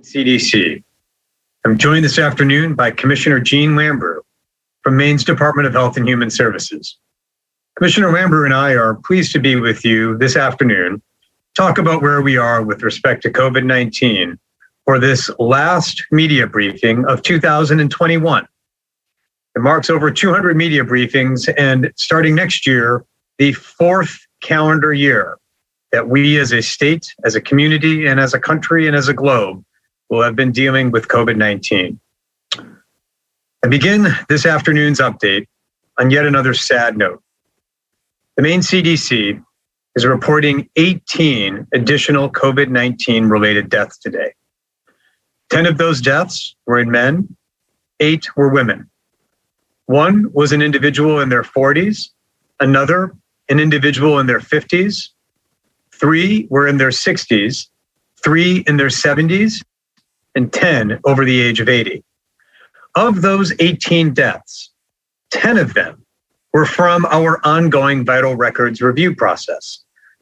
CDC. I'm joined this afternoon by Commissioner Jean Lambrew from Maine's Department of Health and Human Services. Commissioner Lambrew and I are pleased to be with you this afternoon, talk about where we are with respect to COVID-19 for this last media briefing of 2021. It marks over 200 media briefings and starting next year, the fourth calendar year that we as a state, as a community, and as a country and as a globe will have been dealing with COVID-19. I begin this afternoon's update on yet another sad note. The Maine CDC is reporting 18 additional COVID-19 related deaths today. 10 of those deaths were in men, 8 were women. 1 was an individual in their 40s, another an individual in their 50s, 3 were in their 60s, 3 in their 70s, and 10 over the age of 80. Of those 18 deaths, 10 of them were from our ongoing vital records review process.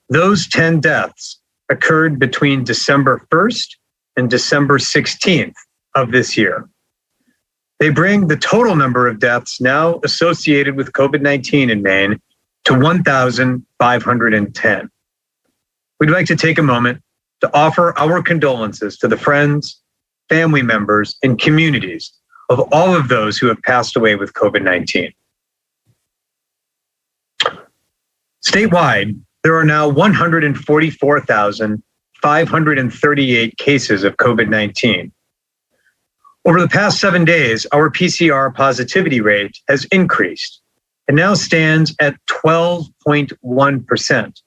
Those 10 deaths occurred between December 1st and December 16th of this year. They bring the total number of deaths now associated with COVID-19 in Maine to 1,510. We'd like to take a moment to offer our condolences to the friends, family members, and communities of all of those who have passed away with COVID-19. Statewide, there are now 144,538 cases of COVID-19. Over the past 7 days, our PCR positivity rate has increased and now stands at 12.1%.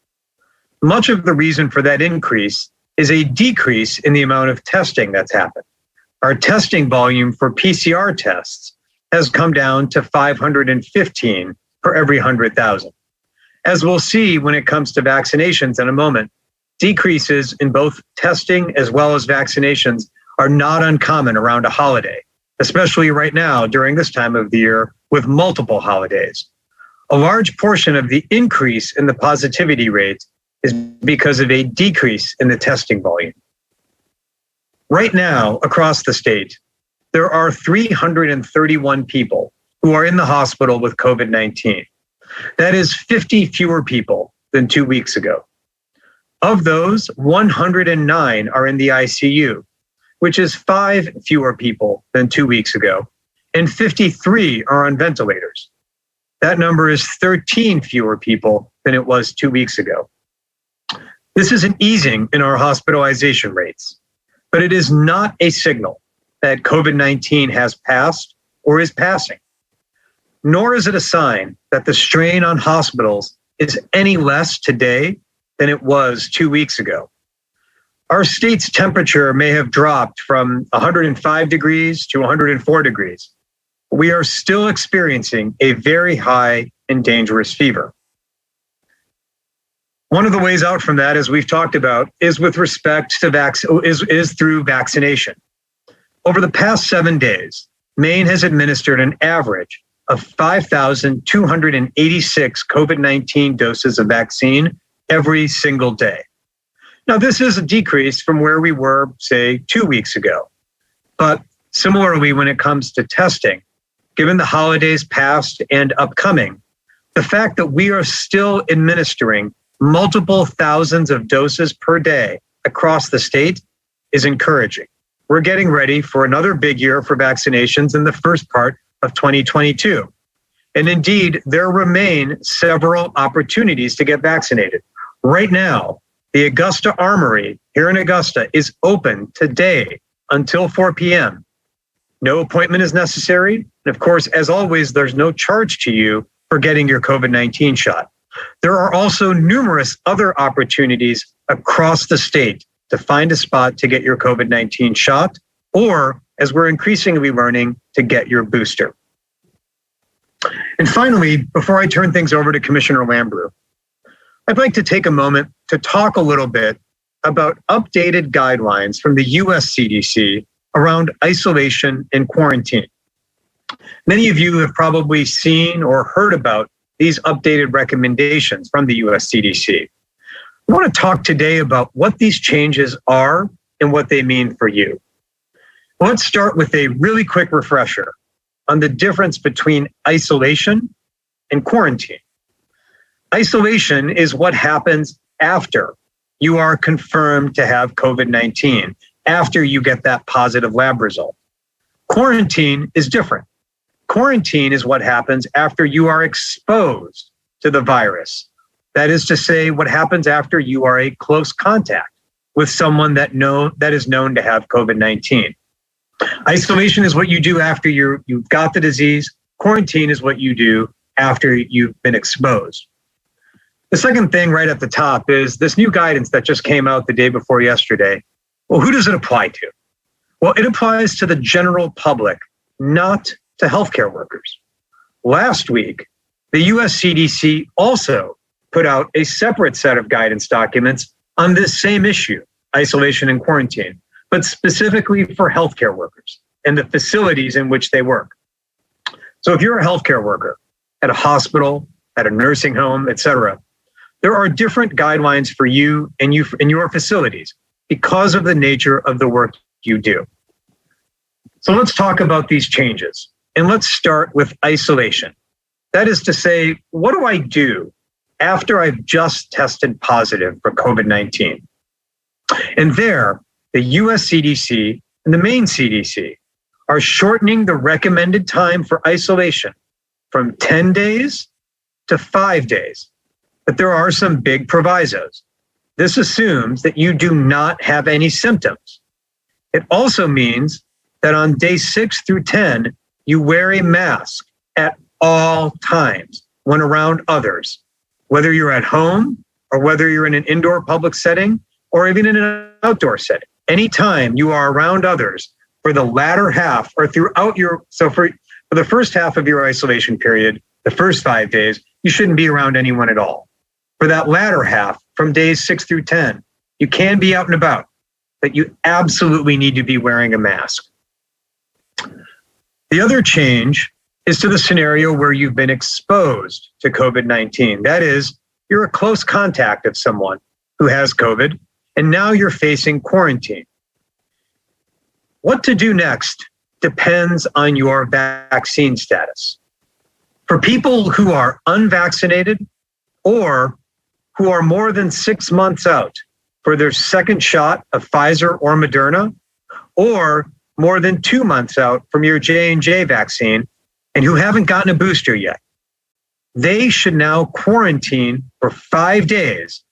Much of the reason for that increase is a decrease in the amount of testing that's happened. Our testing volume for PCR tests has come down to 515 per every 100,000. As we'll see when it comes to vaccinations in a moment, decreases in both testing as well as vaccinations are not uncommon around a holiday, especially right now during this time of the year with multiple holidays. A large portion of the increase in the positivity rate is because of a decrease in the testing volume. Right now, across the state, there are 331 people who are in the hospital with COVID-19. That is 50 fewer people than 2 weeks ago. Of those, 109 are in the ICU, which is 5 fewer people than 2 weeks ago, and 53 are on ventilators. That number is 13 fewer people than it was 2 weeks ago. This is an easing in our hospitalization rates, but it is not a signal that COVID-19 has passed or is passing, nor is it a sign that the strain on hospitals is any less today than it was 2 weeks ago. Our state's temperature may have dropped from 105 degrees to 104 degrees. We are still experiencing a very high and dangerous fever. One of the ways out from that, as we've talked about, is with respect to is through vaccination. Over the past 7 days, Maine has administered an average of 5,286 COVID-19 doses of vaccine every single day. Now, this is a decrease from where we were, say, 2 weeks ago. But similarly, when it comes to testing, given the holidays past and upcoming, the fact that we are still administering multiple thousands of doses per day across the state is encouraging. We're getting ready for another big year for vaccinations in the first part of 2022. And indeed, there remain several opportunities to get vaccinated. Right now, the Augusta Armory here in Augusta is open today until 4 p.m. No appointment is necessary. And of course, as always, there's no charge to you for getting your COVID-19 shot. There are also numerous other opportunities across the state to find a spot to get your COVID-19 shot, or, as we're increasingly learning, to get your booster. And finally, before I turn things over to Commissioner Lambrew, I'd like to take a moment to talk a little bit about updated guidelines from the US CDC around isolation and quarantine. Many of you have probably seen or heard about these updated recommendations from the US CDC. I want to talk today about what these changes are and what they mean for you. Let's start with a really quick refresher on the difference between isolation and quarantine. Isolation is what happens after you are confirmed to have COVID-19, after you get that positive lab result. Quarantine is different. Quarantine is what happens after you are exposed to the virus. That is to say, what happens after you are a close contact with someone that is known to have COVID-19. Isolation is what you do after you've got the disease. Quarantine is what you do after you've been exposed. The second thing right at the top is this new guidance that just came out the day before yesterday. Well, who does it apply to? Well, it applies to the general public, not to healthcare workers. Last week, the US CDC also put out a separate set of guidance documents on this same issue, isolation and quarantine, but specifically for healthcare workers and the facilities in which they work. So if you're a healthcare worker at a hospital, at a nursing home, et cetera, there are different guidelines for you and in your facilities because of the nature of the work you do. So let's talk about these changes. And let's start with isolation. That is to say, what do I do after I've just tested positive for COVID-19? And there, the US CDC and the Maine CDC are shortening the recommended time for isolation from 10 days to 5 days. But there are some big provisos. This assumes that you do not have any symptoms. It also means that on day 6 through 10, you wear a mask at all times when around others, whether you're at home or whether you're in an indoor public setting or even in an outdoor setting. Anytime you are around others for the latter half or throughout for the first half of your isolation period, the first 5 days, you shouldn't be around anyone at all. For that latter half, from days 6 through 10, you can be out and about, but you absolutely need to be wearing a mask. The other change is to the scenario where you've been exposed to COVID-19. That is, you're a close contact of someone who has COVID, and now you're facing quarantine. What to do next depends on your vaccine status. For people who are unvaccinated or who are more than 6 months out for their second shot of Pfizer or Moderna, or more than 2 months out from your J&J vaccine and who haven't gotten a booster yet, they should now quarantine for 5 days,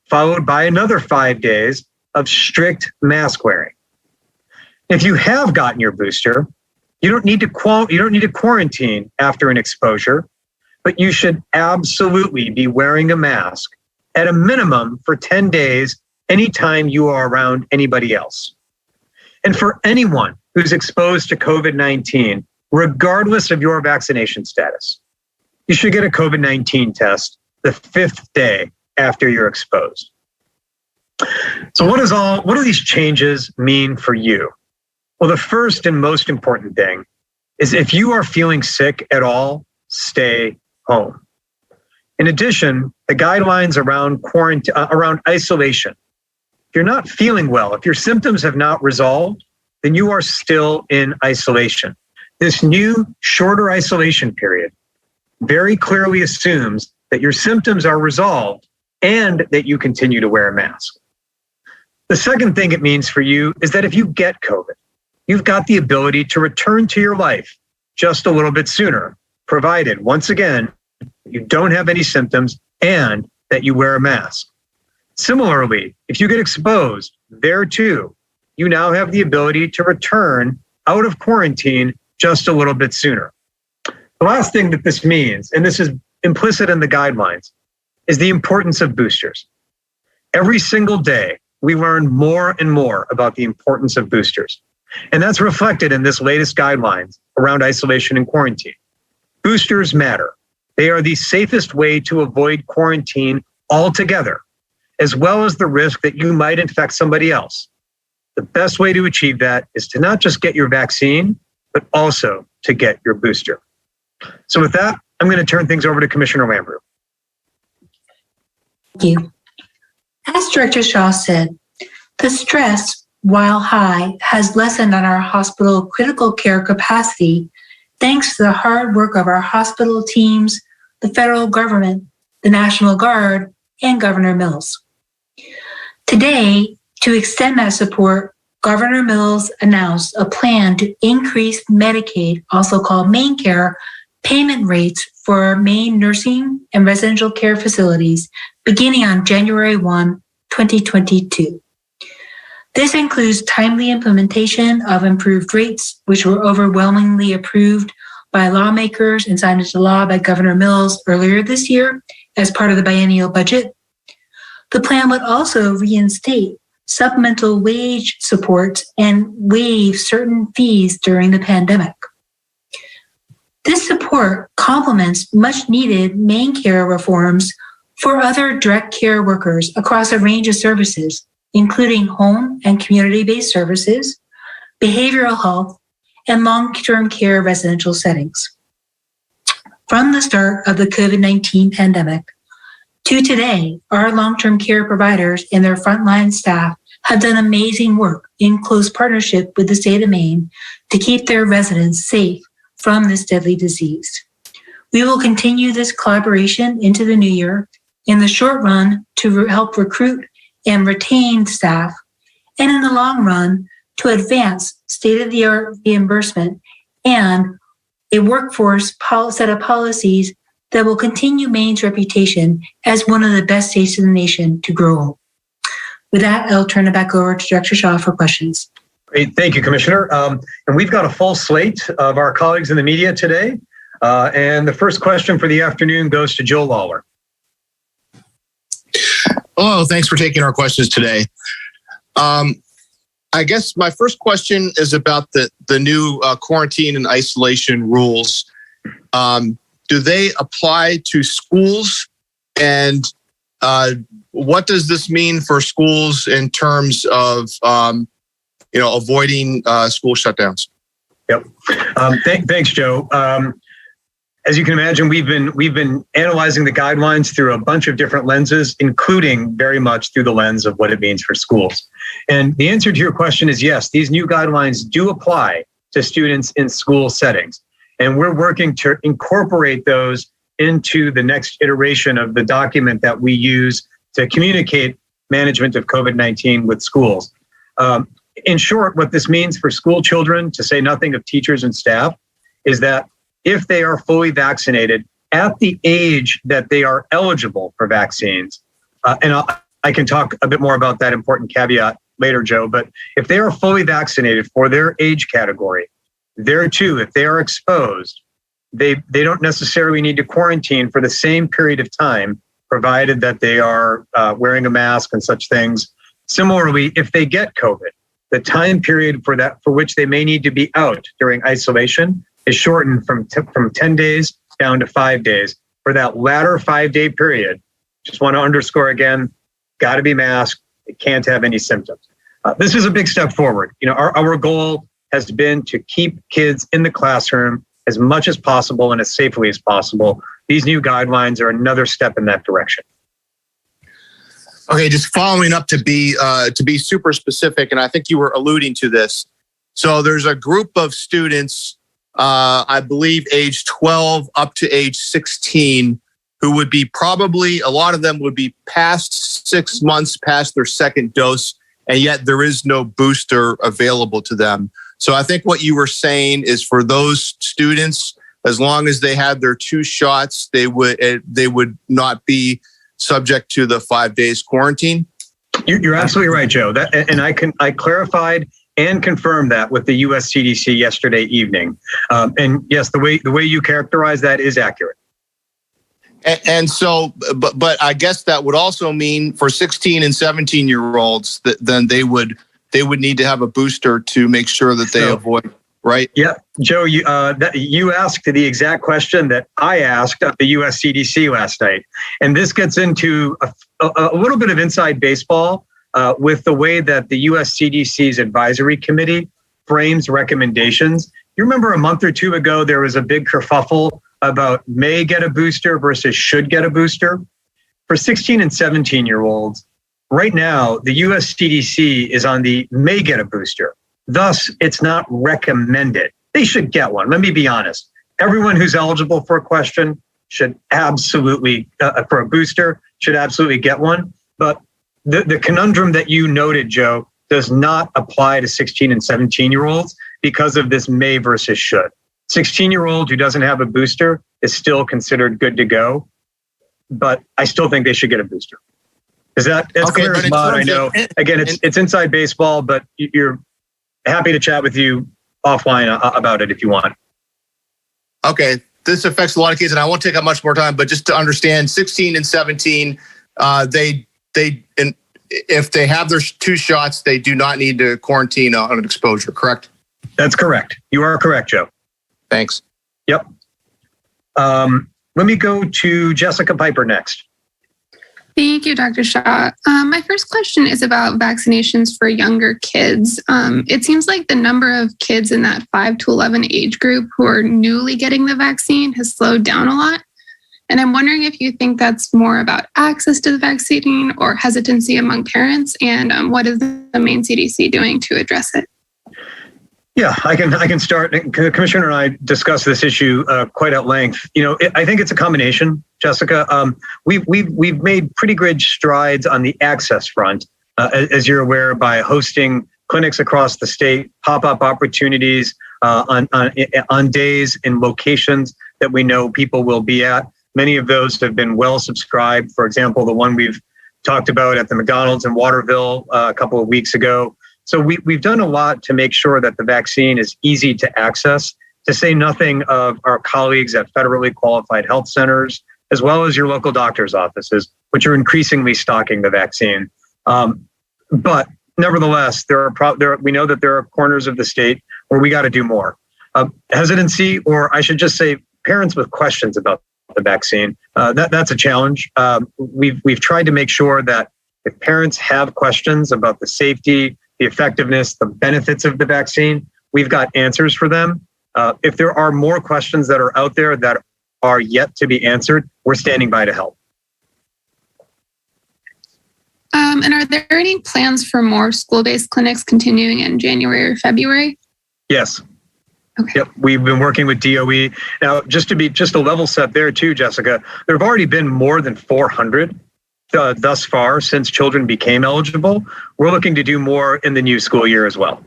followed by another 5 days of strict mask wearing. If you have gotten your booster, you don't need to quarantine after an exposure, but you should absolutely be wearing a mask at a minimum for 10 days anytime you are around anybody else. And for anyone who's exposed to COVID-19, regardless of your vaccination status, you should get a COVID-19 test the 5th day after you're exposed. So what do these changes mean for you? Well, the first and most important thing is if you are feeling sick at all, stay home. In addition, the guidelines around isolation. If you're not feeling well, if your symptoms have not resolved, then you are still in isolation. This new shorter isolation period very clearly assumes that your symptoms are resolved and that you continue to wear a mask. The second thing it means for you is that if you get COVID, you've got the ability to return to your life just a little bit sooner, provided, once again, you don't have any symptoms and that you wear a mask. Similarly, if you get exposed, there too, you now have the ability to return out of quarantine just a little bit sooner. The last thing that this means, and this is implicit in the guidelines, is the importance of boosters. Every single day, we learn more and more about the importance of boosters. And that's reflected in this latest guidelines around isolation and quarantine. Boosters matter. They are the safest way to avoid quarantine altogether, as well as the risk that you might infect somebody else. The best way to achieve that is to not just get your vaccine, but also to get your booster. So with that, I'm going to turn things over to Commissioner Lambrou. Thank you. As Director Shah said, the stress while high, has lessened on our hospital critical care capacity thanks to the hard work of our hospital teams, the federal government, the National Guard, and Governor Mills. Today, to extend that support, Governor Mills announced a plan to increase Medicaid, also called Maine Care, payment rates for Maine nursing and residential care facilities beginning on January 1, 2022. This includes timely implementation of improved rates, which were overwhelmingly approved by lawmakers and signed into law by Governor Mills earlier this year as part of the biennial budget. The plan would also reinstate supplemental wage supports and waive certain fees during the pandemic. This support complements much needed Maine Care reforms for other direct care workers across a range of services, including home and community-based services, behavioral health, and long-term care residential settings. From the start of the COVID-19 pandemic to today, our long-term care providers and their frontline staff have done amazing work in close partnership with the state of Maine to keep their residents safe from this deadly disease. We will continue this collaboration into the new year in the short run to help recruit and retain staff, and in the long run to advance state-of-the-art reimbursement and a workforce set of policies that will continue Maine's reputation as one of the best states in the nation to grow old. With that, I'll turn it back over to Director Shah for questions. Great, thank you, Commissioner. And we've got a full slate of our colleagues in the media today. And the first question for the afternoon goes to Joe Lawler. Hello, thanks for taking our questions today. I guess my first question is about the new quarantine and isolation rules. Do they apply to schools? And what does this mean for schools in terms of avoiding school shutdowns? Yep. Thanks, Joe. As you can imagine, we've been analyzing the guidelines through a bunch of different lenses, including very much through the lens of what it means for schools. And the answer to your question is yes, these new guidelines do apply to students in school settings. And we're working to incorporate those into the next iteration of the document that we use to communicate management of COVID-19 with schools. In short, what this means for school children, to say nothing of teachers and staff, is that if they are fully vaccinated at the age that they are eligible for vaccines, and I can talk a bit more about that important caveat later, Joe, but if they are fully vaccinated for their age category, there too, if they are exposed, they don't necessarily need to quarantine for the same period of time, provided that they are wearing a mask and such things. Similarly, if they get COVID, the time period for which they may need to be out during isolation is shortened from 10 days down to 5 days. For that latter 5-day period, just want to underscore again, got to be masked. It can't have any symptoms. This is a big step forward. Our goal has been to keep kids in the classroom as much as possible and as safely as possible. These new guidelines are another step in that direction. Okay, just following up to be super specific, and I think you were alluding to this. So there's a group of students, I believe age 12 up to age 16, who would be a lot of them would be past 6 months past their second dose, and yet there is no booster available to them. So I think what you were saying is for those students, as long as they had their 2 shots, they would not be subject to the 5 days quarantine. You're absolutely right, Joe. I clarified and confirmed that with the U.S. CDC yesterday evening. And yes, the way you characterize that is accurate. And so, but I guess that would also mean for 16 and 17-year-olds that then they would need to have a booster to make sure that they avoid, right? Yeah, Joe, you asked the exact question that I asked at the U.S. CDC last night. And this gets into a little bit of inside baseball with the way that the U.S. CDC's advisory committee frames recommendations. You remember a month or two ago, there was a big kerfuffle about may get a booster versus should get a booster. For 16 and 17-year-olds, Right now, the US CDC is on the may get a booster. Thus, it's not recommended. They should get one. Let me be honest. Everyone who's eligible for a question should absolutely, for a booster, should absolutely get one. But the conundrum that you noted, Joe, does not apply to 16 and 17-year-olds because of this may versus should. 16-year-old who doesn't have a booster is still considered good to go, but I still think they should get a booster. Is that as clear as mud? I know. Again, it's inside baseball, but you're happy to chat with you offline about it if you want. Okay, this affects a lot of kids, and I won't take up much more time. But just to understand, 16 and 17, if they have their 2 shots, they do not need to quarantine on an exposure. Correct? That's correct. You are correct, Joe. Thanks. Yep. Let me go to Jessica Piper next. Thank you, Dr. Shah. My first question is about vaccinations for younger kids. It seems like the number of kids in that 5 to 11 age group who are newly getting the vaccine has slowed down a lot. And I'm wondering if you think that's more about access to the vaccine or hesitancy among parents, and what is the Maine CDC doing to address it? Yeah, I can start. The Commissioner and I discussed this issue quite at length. I think it's a combination, Jessica. We've made pretty good strides on the access front, as you're aware, by hosting clinics across the state, pop-up opportunities on days and locations that we know people will be at. Many of those have been well subscribed. For example, the one we've talked about at the McDonald's in Waterville a couple of weeks ago. So we've done a lot to make sure that the vaccine is easy to access, to say nothing of our colleagues at federally qualified health centers, as well as your local doctor's offices, which are increasingly stocking the vaccine. But nevertheless, we know that there are corners of the state where we got to do more. Hesitancy, or I should just say parents with questions about the vaccine, that's a challenge. We've tried to make sure that if parents have questions about the safety, the effectiveness, the benefits of the vaccine, we've got answers for them. If there are more questions that are out there that are yet to be answered, we're standing by to help. And are there any plans for more school-based clinics continuing in January or February? Yes. Okay. Yep, we've been working with DOE. Now, just a level set there too, Jessica, there have already been more than 400 thus far since children became eligible. We're looking to do more in the new school year as well.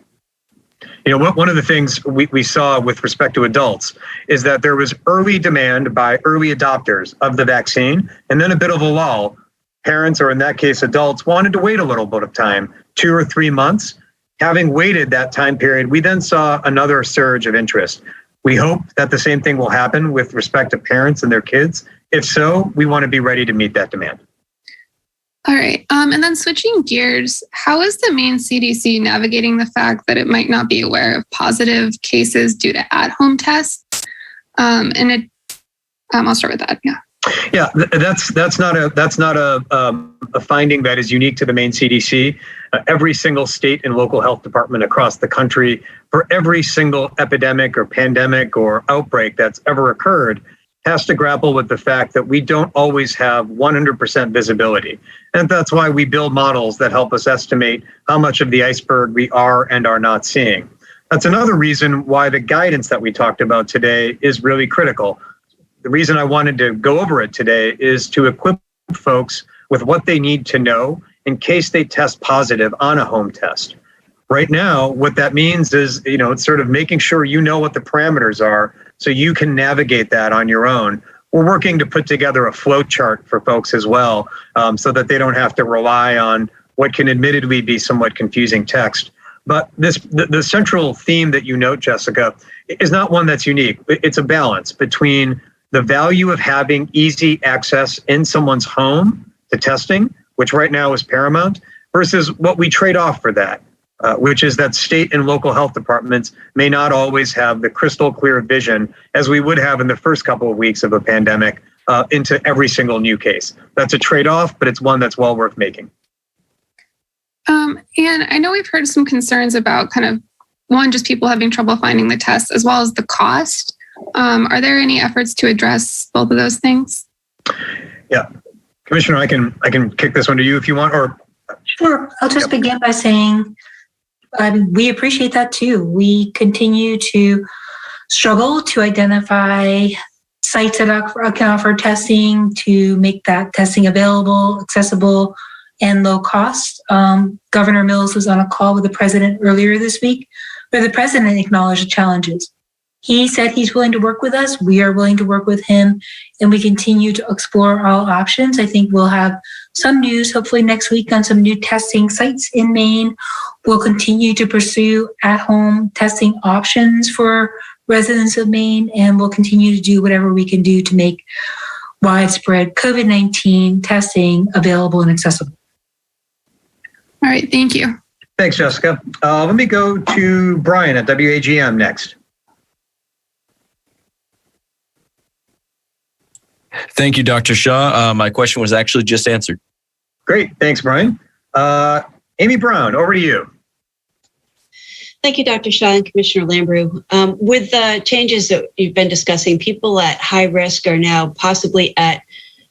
One of the things we saw with respect to adults is that there was early demand by early adopters of the vaccine, and then a bit of a lull. Parents, or in that case, adults, wanted to wait a little bit of time, 2 or 3 months. Having waited that time period, we then saw another surge of interest. We hope that the same thing will happen with respect to parents and their kids. If so, we want to be ready to meet that demand. All right. And then switching gears, how is the Maine CDC navigating the fact that it might not be aware of positive cases due to at-home tests? I'll start with that. Yeah. Yeah, that's not a finding that is unique to the Maine CDC. Every single state and local health department across the country, for every single epidemic or pandemic or outbreak that's ever occurred, has to grapple with the fact that we don't always have 100% visibility. And that's why we build models that help us estimate how much of the iceberg we are and are not seeing. That's another reason why the guidance that we talked about today is really critical. The reason I wanted to go over it today is to equip folks with what they need to know in case they test positive on a home test. Right now, what that means is, it's sort of making sure you know what the parameters are so you can navigate that on your own. We're working to put together a flow chart for folks as well, so that they don't have to rely on what can admittedly be somewhat confusing text. But the central theme that you note, Jessica, is not one that's unique. It's a balance between the value of having easy access in someone's home to testing, which right now is paramount, versus what we trade off for that, which is that state and local health departments may not always have the crystal clear vision as we would have in the first couple of weeks of a pandemic into every single new case. That's a trade-off, but it's one that's well worth making. And I know we've heard some concerns about just people having trouble finding the tests as well as the cost. Are there any efforts to address both of those things? Yeah, Commissioner, I can kick this one to you if you want, or Sure. I'll just begin by saying we appreciate that too. We continue to struggle to identify sites that can offer testing, to make that testing available, accessible, and low cost. Governor Mills was on a call with the president earlier this week, where the president acknowledged the challenges. He said he's willing to work with us. We are willing to work with him, and we continue to explore all options. I think we'll have some news hopefully next week on some new testing sites in Maine. We'll continue to pursue at-home testing options for residents of Maine, and we'll continue to do whatever we can do to make widespread COVID-19 testing available and accessible. All right, thank you. Thanks, Jessica. Let me go to Brian at WAGM next. Thank you, Dr. Shah. My question was actually just answered. Great. Thanks, Brian. Amy Brown, over to you. Thank you, Dr. Shah and Commissioner Lambrou. With the changes that you've been discussing, people at high risk are now possibly at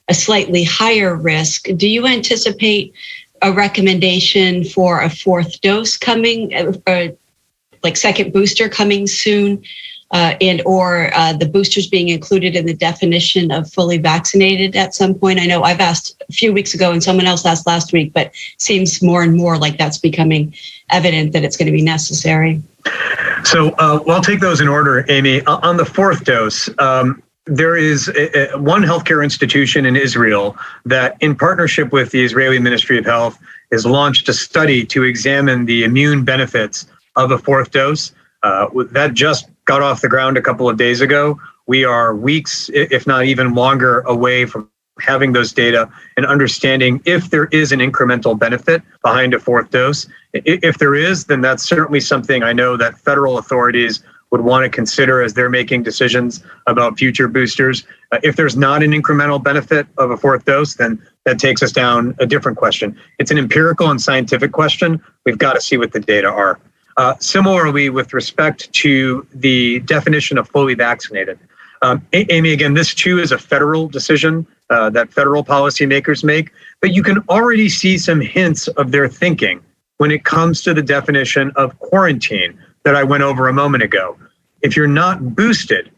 a slightly higher risk. Do you anticipate a recommendation for a fourth dose coming, like second booster coming soon? And or the boosters being included in the definition of fully vaccinated at some point? I know I've asked a few weeks ago and someone else asked last week, but seems more and more like that's becoming evident that it's going to be necessary. So I'll take those in order, Amy. On the fourth dose, there is one healthcare institution in Israel that, in partnership with the Israeli Ministry of Health, has launched a study to examine the immune benefits of a fourth dose. That just got off the ground a couple of days ago. We are weeks, if not even longer, away from having those data and understanding if there is an incremental benefit behind a fourth dose. If there is, then that's certainly something I know that federal authorities would want to consider as they're making decisions about future boosters. If there's not an incremental benefit of a fourth dose, then that takes us down a different question. It's an empirical and scientific question. We've got to see what the data are. Similarly, with respect to the definition of fully vaccinated, Amy, again, this too is a federal decision that federal policymakers make, but you can already see some hints of their thinking when it comes to the definition of quarantine that I went over a moment ago. If you're not boosted,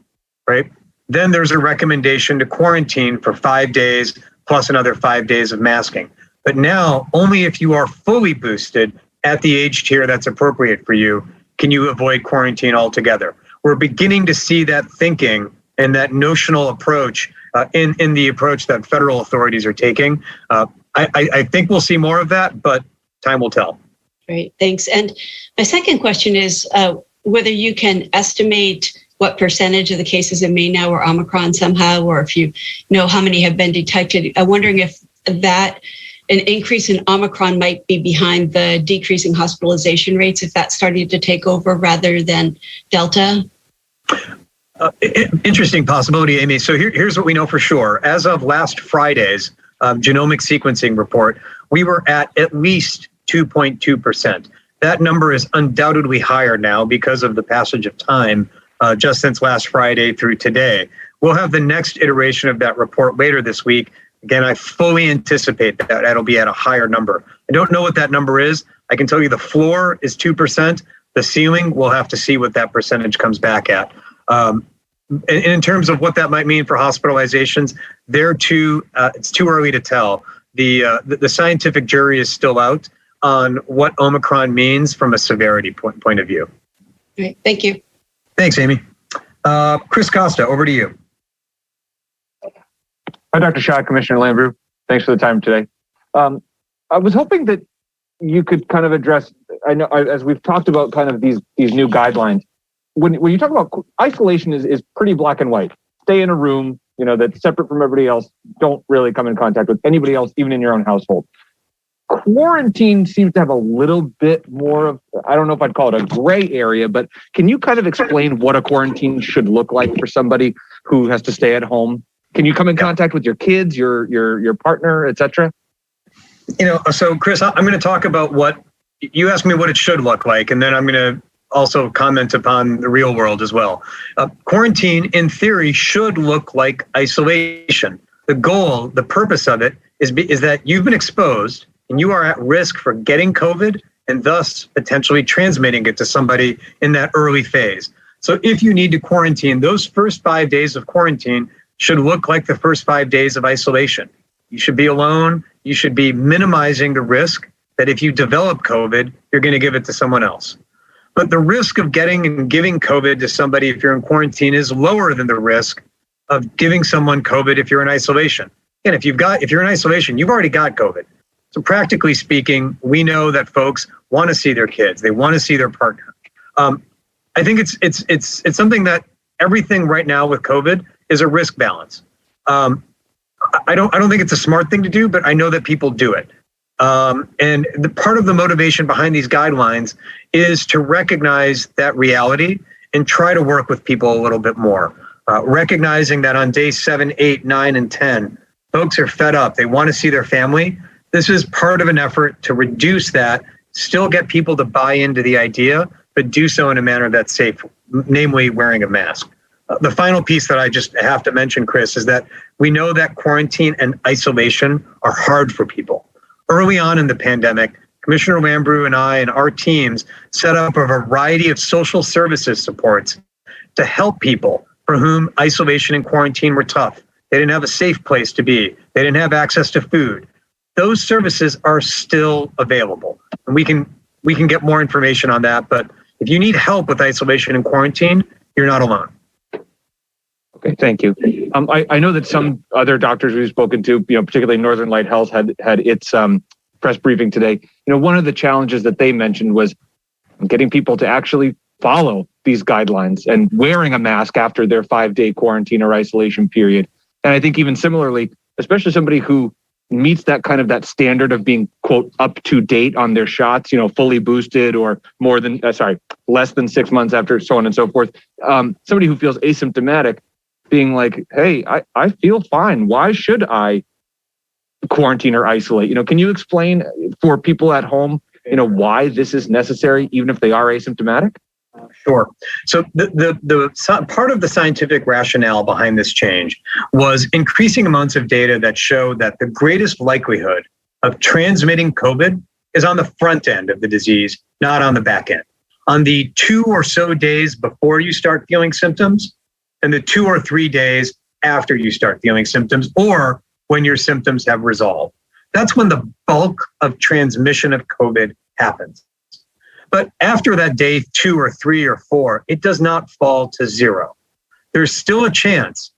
right, then there's a recommendation to quarantine for 5 days plus another 5 days of masking. But now, only if you are fully boosted at the age tier that's appropriate for you, can you avoid quarantine altogether? We're beginning to see that thinking and that notional approach in the approach that federal authorities are taking. I think we'll see more of that, but time will tell. Great, thanks. And my second question is whether you can estimate what percentage of the cases in Maine now are Omicron somehow, or if you know how many have been detected. I'm wondering if that an increase in Omicron might be behind the decreasing hospitalization rates, if that's starting to take over rather than Delta? Interesting possibility, Amy. So here's what we know for sure. As of last Friday's genomic sequencing report, we were at least 2.2%. That number is undoubtedly higher now because of the passage of time just since last Friday through today. We'll have the next iteration of that report later this week. Again, I fully anticipate that that'll be at a higher number. I don't know what that number is. I can tell you the floor is 2%. The ceiling, we'll have to see what that percentage comes back at. And in terms of what that might mean for hospitalizations, it's too early to tell. The scientific jury is still out on what Omicron means from a severity point of view. Great, thank you. Thanks, Amy. Chris Costa, over to you. Hi, Dr. Shah, Commissioner Lambrou. Thanks for the time today. I was hoping that you could kind of address, I know as we've talked about kind of these new guidelines, when you talk about isolation is pretty black and white. Stay in a room, that's separate from everybody else. Don't really come in contact with anybody else, even in your own household. Quarantine seems to have a little bit more of, I don't know if I'd call it a gray area, but can you kind of explain what a quarantine should look like for somebody who has to stay at home? Can you come in contact with your kids, your partner, et cetera? So Chris, I'm going to talk about what you asked me what it should look like, and then I'm going to also comment upon the real world as well. Quarantine, in theory, should look like isolation. The goal, the purpose of it is that you've been exposed and you are at risk for getting COVID and thus potentially transmitting it to somebody in that early phase. So if you need to quarantine, those first 5 days of quarantine should look like the first 5 days of isolation. You should be alone. You should be minimizing the risk that if you develop COVID, you're going to give it to someone else. But the risk of getting and giving COVID to somebody if you're in quarantine is lower than the risk of giving someone COVID if you're in isolation. And if you're in isolation, you've already got COVID. So practically speaking, we know that folks want to see their kids. They want to see their partner. I think it's something that everything right now with COVID is a risk balance. I don't think it's a smart thing to do, but I know that people do it. And the part of the motivation behind these guidelines is to recognize that reality and try to work with people a little bit more. Recognizing that on day 7, 8, 9, and 10, folks are fed up. They want to see their family. This is part of an effort to reduce that, still get people to buy into the idea, but do so in a manner that's safe, namely wearing a mask. The final piece that I just have to mention, Chris, is that we know that quarantine and isolation are hard for people. Early on in the pandemic, Commissioner Lambrou and I and our teams set up a variety of social services supports to help people for whom isolation and quarantine were tough. They didn't have a safe place to be. They didn't have access to food. Those services are still available. And we can get more information on that. But if you need help with isolation and quarantine, you're not alone. Okay, thank you. I know that some other doctors we've spoken to, particularly Northern Light Health had its press briefing today. One of the challenges that they mentioned was getting people to actually follow these guidelines and wearing a mask after their 5-day quarantine or isolation period. And I think even similarly, especially somebody who meets that standard of being, quote, up to date on their shots, fully boosted or less than 6 months after, so on and so forth. Somebody who feels asymptomatic being like, hey, I feel fine. Why should I quarantine or isolate? Can you explain for people at home, why this is necessary, even if they are asymptomatic? Sure. So the part of the scientific rationale behind this change was increasing amounts of data that show that the greatest likelihood of transmitting COVID is on the front end of the disease, not on the back end. On the 2 or so days before you start feeling symptoms, and the 2 or 3 days after you start feeling symptoms, or when your symptoms have resolved. That's when the bulk of transmission of COVID happens. But after that day 2 or 3 or 4, it does not fall to zero. There's still a chance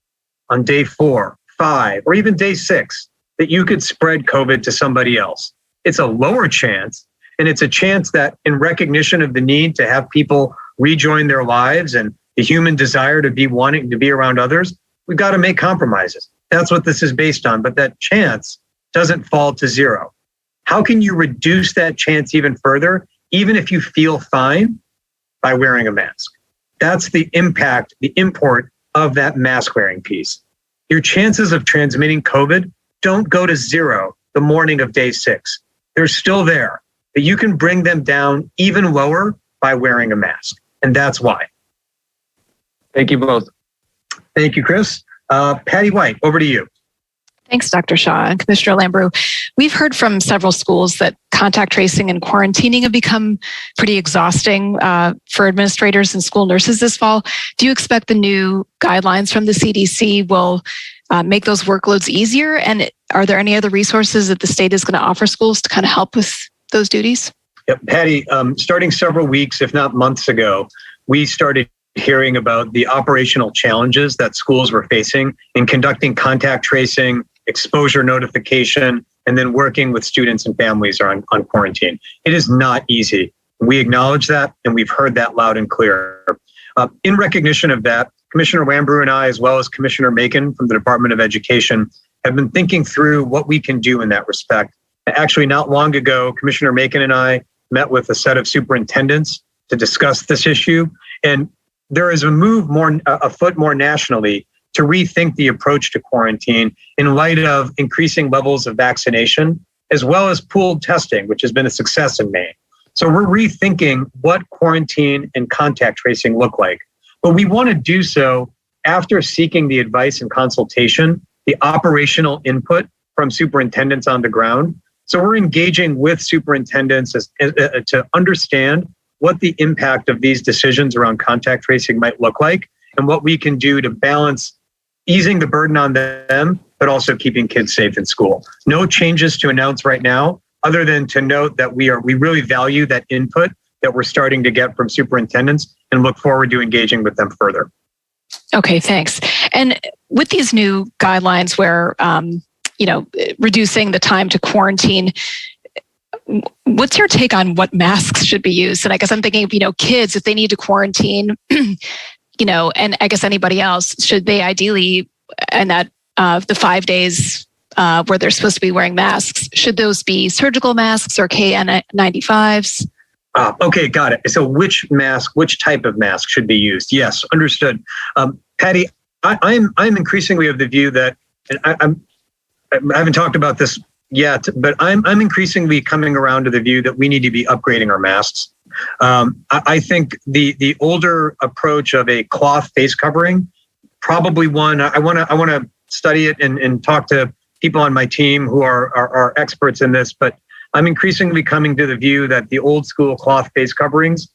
on day 4, 5, or even day 6 that you could spread COVID to somebody else. It's a lower chance, and it's a chance that in recognition of the need to have people rejoin their lives and the human desire to be wanting to be around others, we've got to make compromises. That's what this is based on, but that chance doesn't fall to zero. How can you reduce that chance even further, even if you feel fine? By wearing a mask. That's the impact, the import of that mask wearing piece. Your chances of transmitting COVID don't go to zero the morning of day 6. They're still there, but you can bring them down even lower by wearing a mask. And that's why. Thank you both. Thank you, Chris. Patty White, over to you. Thanks, Dr. Shah and Commissioner Lambrou. We've heard from several schools that contact tracing and quarantining have become pretty exhausting for administrators and school nurses this fall. Do you expect the new guidelines from the CDC will make those workloads easier? And are there any other resources that the state is going to offer schools to kind of help with those duties? Yep, Patty, starting several weeks, if not months ago, we started hearing about the operational challenges that schools were facing in conducting contact tracing, exposure notification, and then working with students and families on quarantine. It is not easy. We acknowledge that, and we've heard that loud and clear. In recognition of that, Commissioner Lambrou and I, as well as Commissioner Macon from the Department of Education, have been thinking through what we can do in that respect. Actually, not long ago, Commissioner Macon and I met with a set of superintendents to discuss this issue, and there is a move afoot more nationally to rethink the approach to quarantine in light of increasing levels of vaccination, as well as pooled testing, which has been a success in Maine. So we're rethinking what quarantine and contact tracing look like. But we want to do so after seeking the advice and consultation, the operational input from superintendents on the ground, So we're engaging with superintendents to understand what the impact of these decisions around contact tracing might look like and what we can do to balance easing the burden on them, but also keeping kids safe in school. No changes to announce right now, other than to note that we really value that input that we're starting to get from superintendents and look forward to engaging with them further. Okay, thanks. And with these new guidelines where, reducing the time to quarantine, what's your take on what masks should be used? And I guess I'm thinking of, kids, if they need to quarantine, and I guess anybody else, should they ideally, and that the 5 days where they're supposed to be wearing masks, should those be surgical masks or KN95s? Okay, got it. So which type of mask should be used? Yes, understood. Patty, I'm increasingly of the view that, and I haven't talked about this yet, but I'm increasingly coming around to the view that we need to be upgrading our masks. I think the older approach of a cloth face covering, probably one. I want to study it and talk to people on my team who are experts in this, but I'm increasingly coming to the view that the old school cloth face coverings,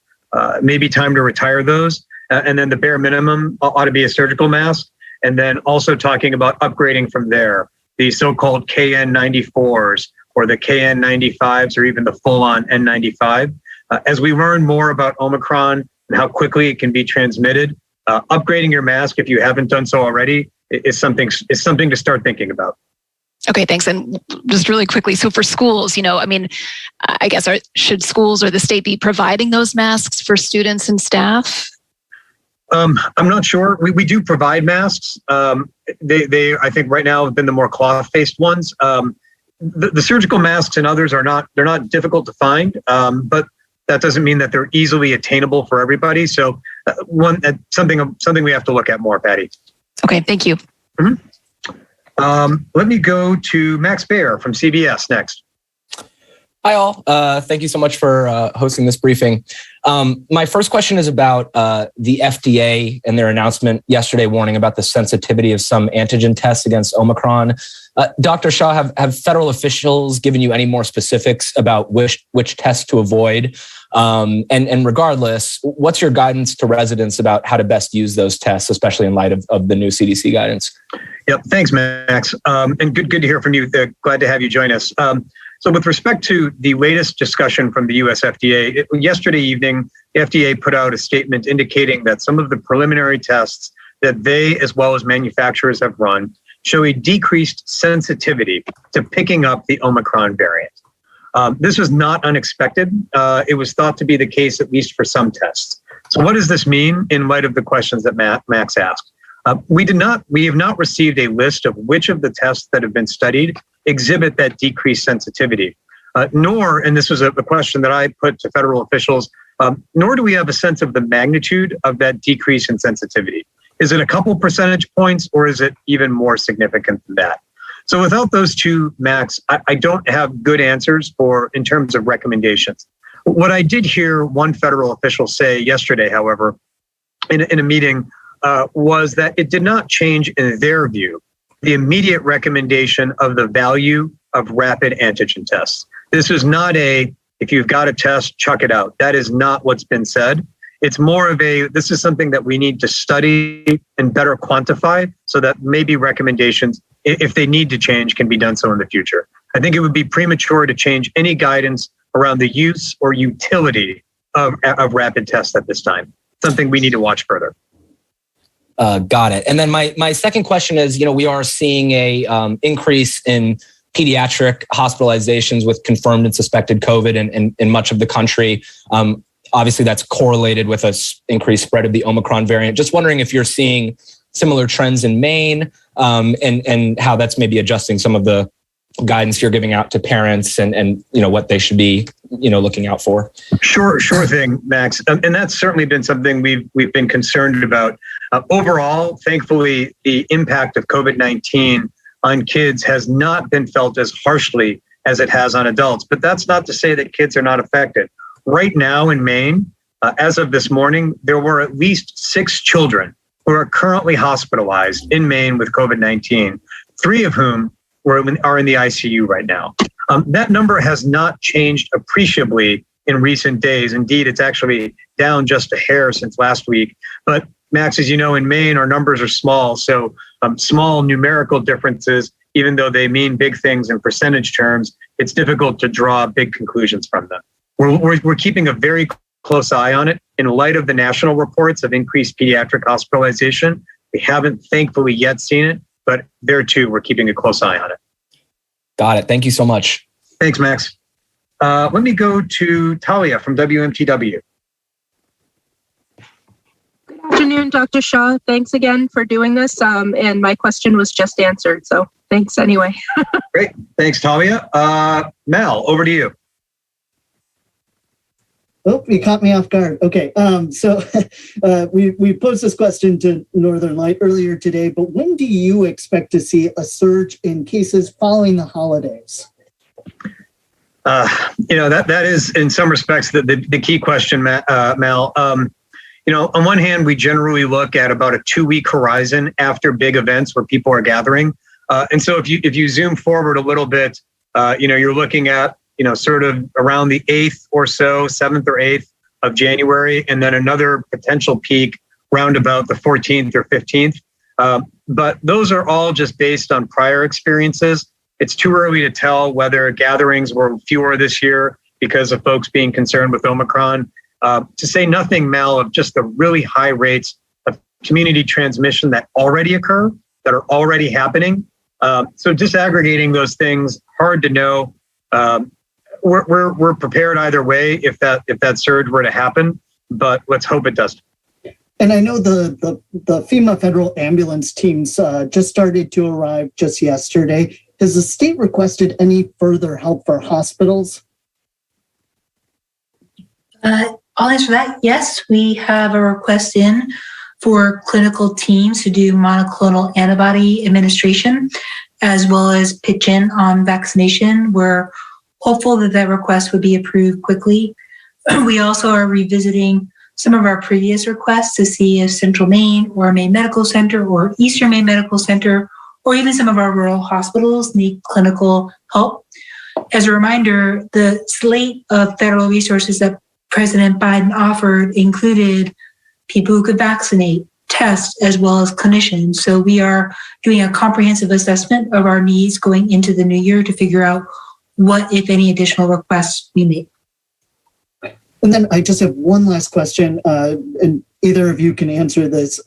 may be time to retire those. And then the bare minimum ought to be a surgical mask. And then also talking about upgrading from there, the so-called KN94s or the KN95s or even the full-on N95. As we learn more about Omicron and how quickly it can be transmitted, upgrading your mask, if you haven't done so already, is something to start thinking about. Okay, thanks. And just really quickly, so for schools, I guess should schools or the state be providing those masks for students and staff? I'm not sure. We do provide masks. They I think right now have been the more cloth-faced ones. The surgical masks and others they're not difficult to find, but that doesn't mean that they're easily attainable for everybody. So something we have to look at more, Patty. Okay, thank you. Mm-hmm. Let me go to Max Baer from CBS next. Hi, all. Thank you so much for hosting this briefing. My first question is about the FDA and their announcement yesterday warning about the sensitivity of some antigen tests against Omicron. Dr. Shah, have federal officials given you any more specifics about which tests to avoid? And regardless, what's your guidance to residents about how to best use those tests, especially in light of the new CDC guidance? Yep. Thanks, Max. And good to hear from you. Glad to have you join us. So with respect to the latest discussion from the US FDA, yesterday evening, the FDA put out a statement indicating that some of the preliminary tests that they, as well as manufacturers, have run show a decreased sensitivity to picking up the Omicron variant. This was not unexpected. It was thought to be the case, at least for some tests. So what does this mean in light of the questions that Max asked? We have not received a list of which of the tests that have been studied exhibit that decreased sensitivity, nor, and this was a question that I put to federal officials, nor do we have a sense of the magnitude of that decrease in sensitivity. Is it a couple percentage points or is it even more significant than that? So without those two, Max, I don't have good answers in terms of recommendations. What I did hear one federal official say yesterday, however, in a meeting, was that it did not change, in their view, the immediate recommendation of the value of rapid antigen tests. This is not if you've got a test, chuck it out. That is not what's been said. It's more of this is something that we need to study and better quantify so that maybe recommendations, if they need to change, can be done so in the future. I think it would be premature to change any guidance around the use or utility of rapid tests at this time. Something we need to watch further. Got it. And then my second question is, we are seeing a increase in pediatric hospitalizations with confirmed and suspected COVID in much of the country. Obviously, that's correlated with an increased spread of the Omicron variant. Just wondering if you're seeing similar trends in Maine and how that's maybe adjusting some of the guidance you're giving out to parents and what they should be looking out for. Sure thing, Max. And that's certainly been something we've been concerned about. Overall, thankfully, the impact of COVID-19 on kids has not been felt as harshly as it has on adults. But that's not to say that kids are not affected. Right now in Maine, as of this morning, there were at least 6 children who are currently hospitalized in Maine with COVID-19, 3 of whom are in the ICU right now. That number has not changed appreciably in recent days. Indeed, it's actually down just a hair since last week. But Max, as you know, in Maine, our numbers are small. So small numerical differences, even though they mean big things in percentage terms, it's difficult to draw big conclusions from them. We're keeping a very close eye on it. In light of the national reports of increased pediatric hospitalization, we haven't thankfully yet seen it, but there too, we're keeping a close eye on it. Got it. Thank you so much. Thanks, Max. Let me go to Talia from WMTW. Good afternoon, Dr. Shah. Thanks again for doing this. And my question was just answered. So thanks anyway. Great. Thanks, Talia. Mel, over to you. Oh, you caught me off guard. Okay. So we posed this question to Northern Light earlier today, but when do you expect to see a surge in cases following the holidays? That is in some respects the key question, Mel. On one hand, we generally look at about a 2-week horizon after big events where people are gathering. And so if you zoom forward a little bit, you're looking at, sort of around the 8th or so, 7th or 8th of January, and then another potential peak round about the 14th or 15th. But those are all just based on prior experiences. It's too early to tell whether gatherings were fewer this year because of folks being concerned with Omicron. To say nothing, Mel, of just the really high rates of community transmission that already occur, that are already happening. So disaggregating those things, hard to know. We're prepared either way if that surge were to happen, but let's hope it doesn't. And I know the FEMA federal ambulance teams just started to arrive just yesterday. Has the state requested any further help for hospitals? I'll answer that. Yes, we have a request in for clinical teams to do monoclonal antibody administration, as well as pitch in on vaccination. We're hopeful that request would be approved quickly. We also are revisiting some of our previous requests to see if Central Maine or Maine Medical Center or Eastern Maine Medical Center or even some of our rural hospitals need clinical help. As a reminder, the slate of federal resources that President Biden offered included people who could vaccinate, test, as well as clinicians. So we are doing a comprehensive assessment of our needs going into the new year to figure out what, if any, additional requests we make. And then I just have one last question, and either of you can answer this.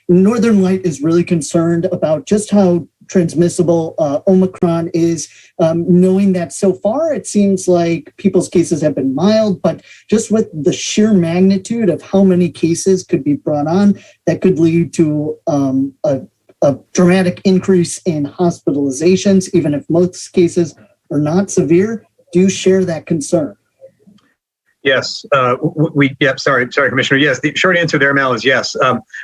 Northern Light is really concerned about just how transmissible Omicron is, knowing that so far it seems like people's cases have been mild, but just with the sheer magnitude of how many cases could be brought on, that could lead to a dramatic increase in hospitalizations, even if most cases are not severe. Do you share that concern? Yes, sorry, Commissioner. Yes, the short answer there, Mal, is yes.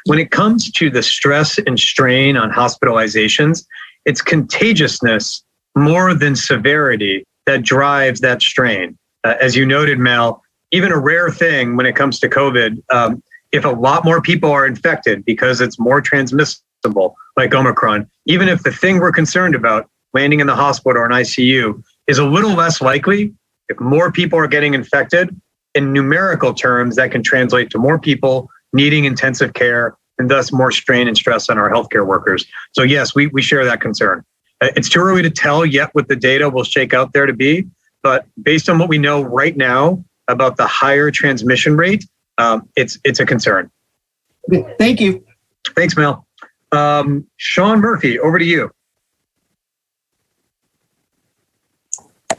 When it comes to the stress and strain on hospitalizations, it's contagiousness more than severity that drives that strain. As you noted, Mal, even a rare thing when it comes to COVID, if a lot more people are infected because it's more transmissible, like Omicron, even if the thing we're concerned about, landing in the hospital or an ICU, is a little less likely, if more people are getting infected, in numerical terms, that can translate to more people needing intensive care and thus more strain and stress on our healthcare workers. So yes, we share that concern. It's too early to tell yet what the data will shake out there to be, but based on what we know right now about the higher transmission rate, it's a concern. Okay, thank you. Thanks, Mel. Sean Murphy, over to you.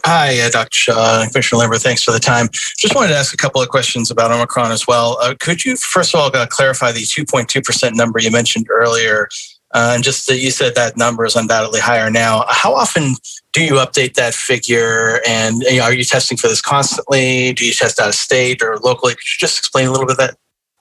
Hi, Dr. Shah and Commissioner Lambert. Thanks for the time. Just wanted to ask a couple of questions about Omicron as well. Could you, first of all, clarify the 2.2% number you mentioned earlier? And just that you said that number is undoubtedly higher now. How often do you update that figure? And are you testing for this constantly? Do you test out of state or locally? Could you just explain a little bit of that?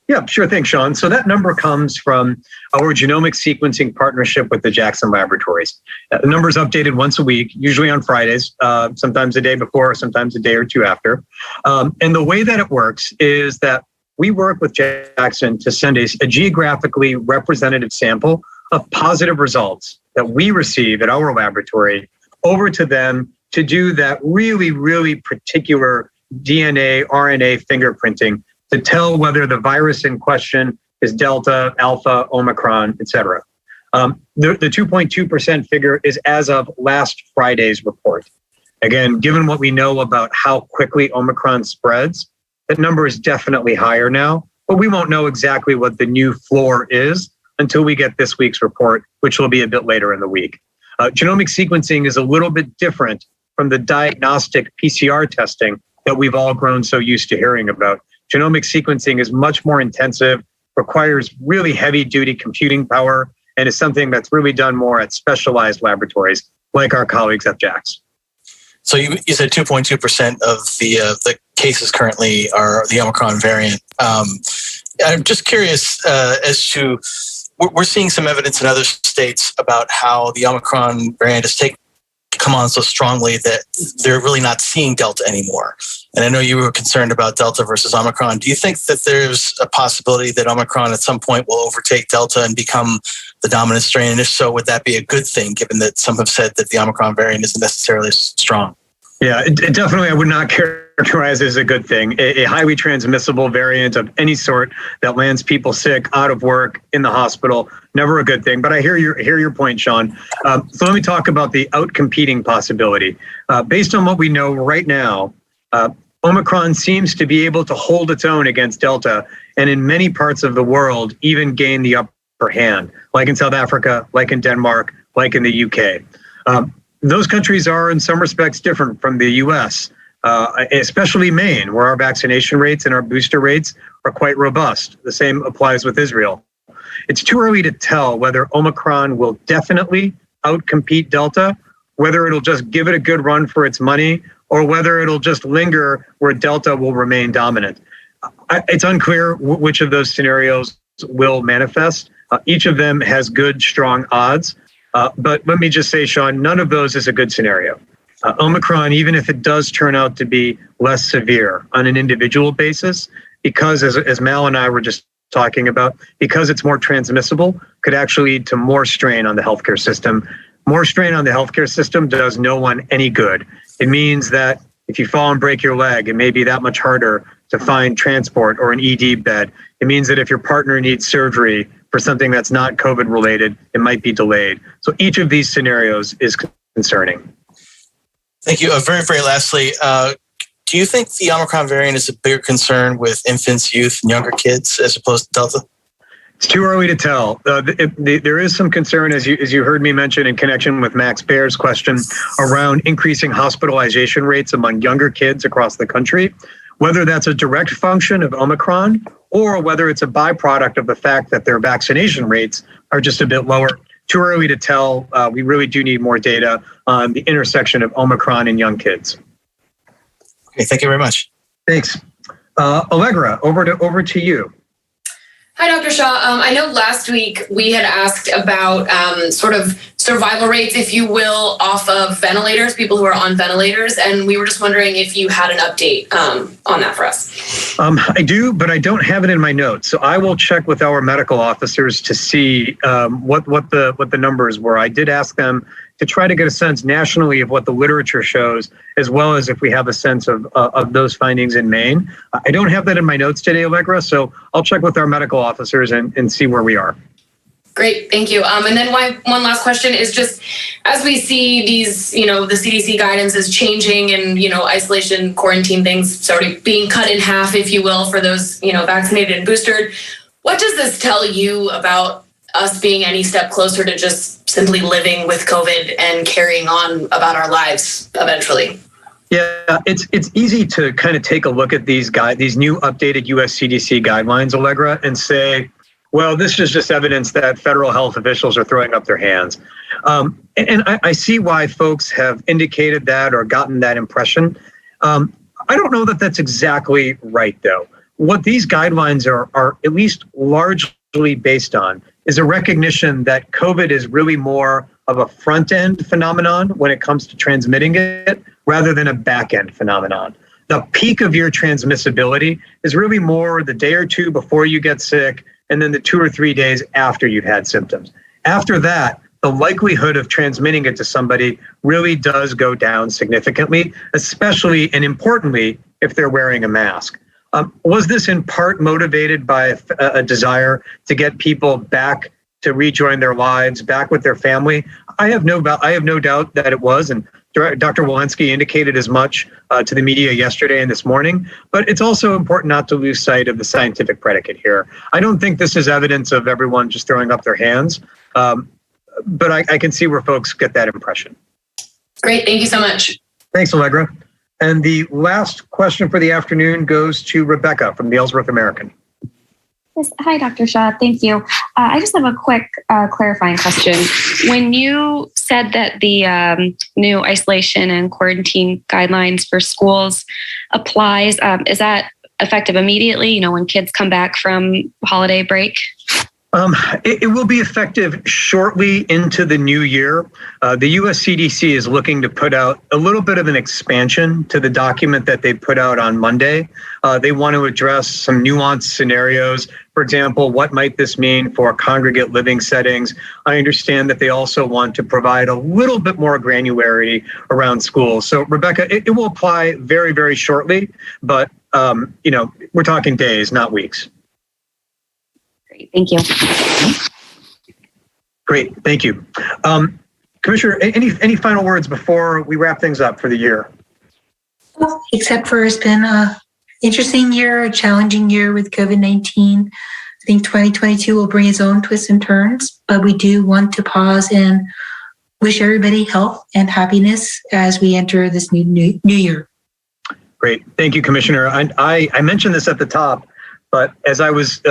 Yeah, sure thing, Sean. So that number comes from our genomic sequencing partnership with the Jackson Laboratories. The number is updated once a week, usually on Fridays, sometimes a day before, sometimes a day or two after. And the way that it works is that we work with Jackson to send a geographically representative sample of positive results that we receive at our laboratory over to them to do that really, really particular DNA, RNA fingerprinting to tell whether the virus in question is Delta, Alpha, Omicron, et cetera. The 2.2% figure is as of last Friday's report. Again, given what we know about how quickly Omicron spreads, that number is definitely higher now, but we won't know exactly what the new floor is until we get this week's report, which will be a bit later in the week. Genomic sequencing is a little bit different from the diagnostic PCR testing that we've all grown so used to hearing about. Genomic sequencing is much more intensive, requires really heavy duty computing power, and is something that's really done more at specialized laboratories like our colleagues at JAX. So you said 2.2% of the cases currently are the Omicron variant. I'm just curious as to, we're seeing some evidence in other states about how the Omicron variant has come on so strongly that they're really not seeing Delta anymore. And I know you were concerned about Delta versus Omicron. Do you think that there's a possibility that Omicron at some point will overtake Delta and become the dominant strain? And if so, would that be a good thing, given that some have said that the Omicron variant isn't necessarily strong? Yeah, it definitely, I would not characterize it as a good thing. A highly transmissible variant of any sort that lands people sick, out of work, in the hospital, never a good thing. But I hear your point, Sean. So let me talk about the outcompeting possibility. Based on what we know right now, Omicron seems to be able to hold its own against Delta, and in many parts of the world, even gain the upper hand, like in South Africa, like in Denmark, like in the UK. Those countries are in some respects different from the US, especially Maine, where our vaccination rates and our booster rates are quite robust. The same applies with Israel. It's too early to tell whether Omicron will definitely outcompete Delta, whether it'll just give it a good run for its money, or whether it'll just linger where Delta will remain dominant. It's unclear which of those scenarios will manifest. Each of them has good, strong odds. But let me just say, Sean, none of those is a good scenario. Omicron, even if it does turn out to be less severe on an individual basis, because as Mal and I were just talking about, because it's more transmissible, could actually lead to more strain on the healthcare system. More strain on the healthcare system does no one any good. It means that if you fall and break your leg, it may be that much harder to find transport or an ED bed. It means that if your partner needs surgery for something that's not COVID related, it might be delayed. So each of these scenarios is concerning. Thank you. Very, very lastly, do you think the Omicron variant is a bigger concern with infants, youth, and younger kids as opposed to Delta? It's too early to tell. There is some concern, as you heard me mention in connection with Max Baer's question, around increasing hospitalization rates among younger kids across the country. Whether that's a direct function of Omicron or whether it's a byproduct of the fact that their vaccination rates are just a bit lower. Too early to tell. We really do need more data on the intersection of Omicron and young kids. Okay, thank you very much. Thanks. Allegra, over to you. Hi, Dr. Shah. I know last week we had asked about sort of survival rates, if you will, off of ventilators, people who are on ventilators. And we were just wondering if you had an update on that for us. I do, but I don't have it in my notes. So I will check with our medical officers to see what the numbers were. I did ask them to try to get a sense nationally of what the literature shows, as well as if we have a sense of those findings in Maine. I don't have that in my notes today, Allegra, so I'll check with our medical officers and see where we are. Great, thank you. And then one last question is just, as we see these, the CDC guidance is changing and, isolation, quarantine things sort of being cut in half, if you will, for those, vaccinated and boosted, what does this tell you about us being any step closer to just simply living with COVID and carrying on about our lives eventually? Yeah, it's easy to kind of take a look at these new updated US CDC guidelines, Allegra, and say, well, this is just evidence that federal health officials are throwing up their hands. And I see why folks have indicated that or gotten that impression. I don't know that that's exactly right, though. What these guidelines are at least largely based on is a recognition that COVID is really more of a front-end phenomenon when it comes to transmitting it, rather than a back-end phenomenon. The peak of your transmissibility is really more the day or two before you get sick, and then the 2 or 3 days after you've had symptoms. After that, the likelihood of transmitting it to somebody really does go down significantly, especially and importantly, if they're wearing a mask. Was this in part motivated by a desire to get people back to rejoin their lives, back with their family? I have no doubt that it was, and Dr. Walensky indicated as much to the media yesterday and this morning, but it's also important not to lose sight of the scientific predicate here. I don't think this is evidence of everyone just throwing up their hands, but I can see where folks get that impression. Great, thank you so much. Thanks, Allegra. And the last question for the afternoon goes to Rebecca from the Ellsworth American. Yes. Hi, Dr. Shah. Thank you. I just have a quick clarifying question. When you said that the new isolation and quarantine guidelines for schools applies, is that effective immediately, when kids come back from holiday break? It will be effective shortly into the new year. The US CDC is looking to put out a little bit of an expansion to the document that they put out on Monday. They want to address some nuanced scenarios. For example, what might this mean for congregate living settings? I understand that they also want to provide a little bit more granularity around schools. So, Rebecca, it will apply very, very shortly, but we're talking days, not weeks. Great, thank you. Great, thank you. Commissioner, any final words before we wrap things up for the year? Except for it's been an interesting year, a challenging year with COVID-19. I think 2022 will bring its own twists and turns, but we do want to pause and wish everybody health and happiness as we enter this new year. Great, thank you, Commissioner. I mentioned this at the top, but as I was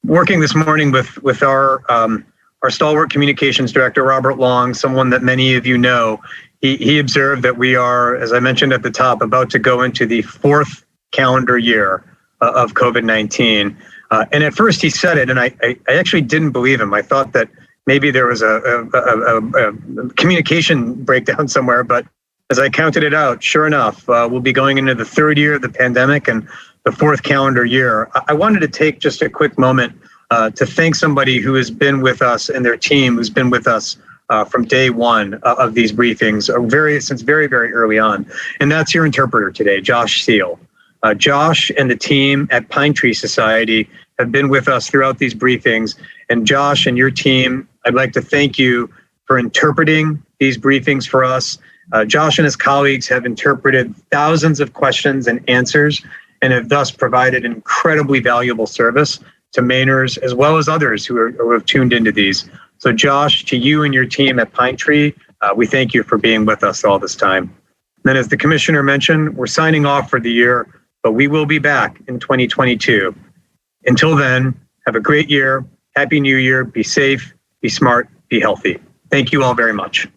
working this morning with our stalwart communications director, Robert Long, someone that many of you know, he observed that we are, as I mentioned at the top, about to go into the 4th calendar year of COVID-19. And at first he said it, and I actually didn't believe him. I thought that maybe there was a communication breakdown somewhere, but as I counted it out, sure enough, we'll be going into the 3rd year of the pandemic and the 4th calendar year. I wanted to take just a quick moment to thank somebody who has been with us and their team, who's been with us from day one of these briefings, since very, very early on. And that's your interpreter today, Josh Seal. Josh and the team at Pine Tree Society have been with us throughout these briefings. And Josh and your team, I'd like to thank you for interpreting these briefings for us. Josh and his colleagues have interpreted thousands of questions and answers and have thus provided incredibly valuable service to Mainers as well as others who have tuned into these. So Josh, to you and your team at Pine Tree, we thank you for being with us all this time. And then as the Commissioner mentioned, we're signing off for the year, but we will be back in 2022. Until then, have a great year. Happy New Year. Be safe, be smart, be healthy. Thank you all very much.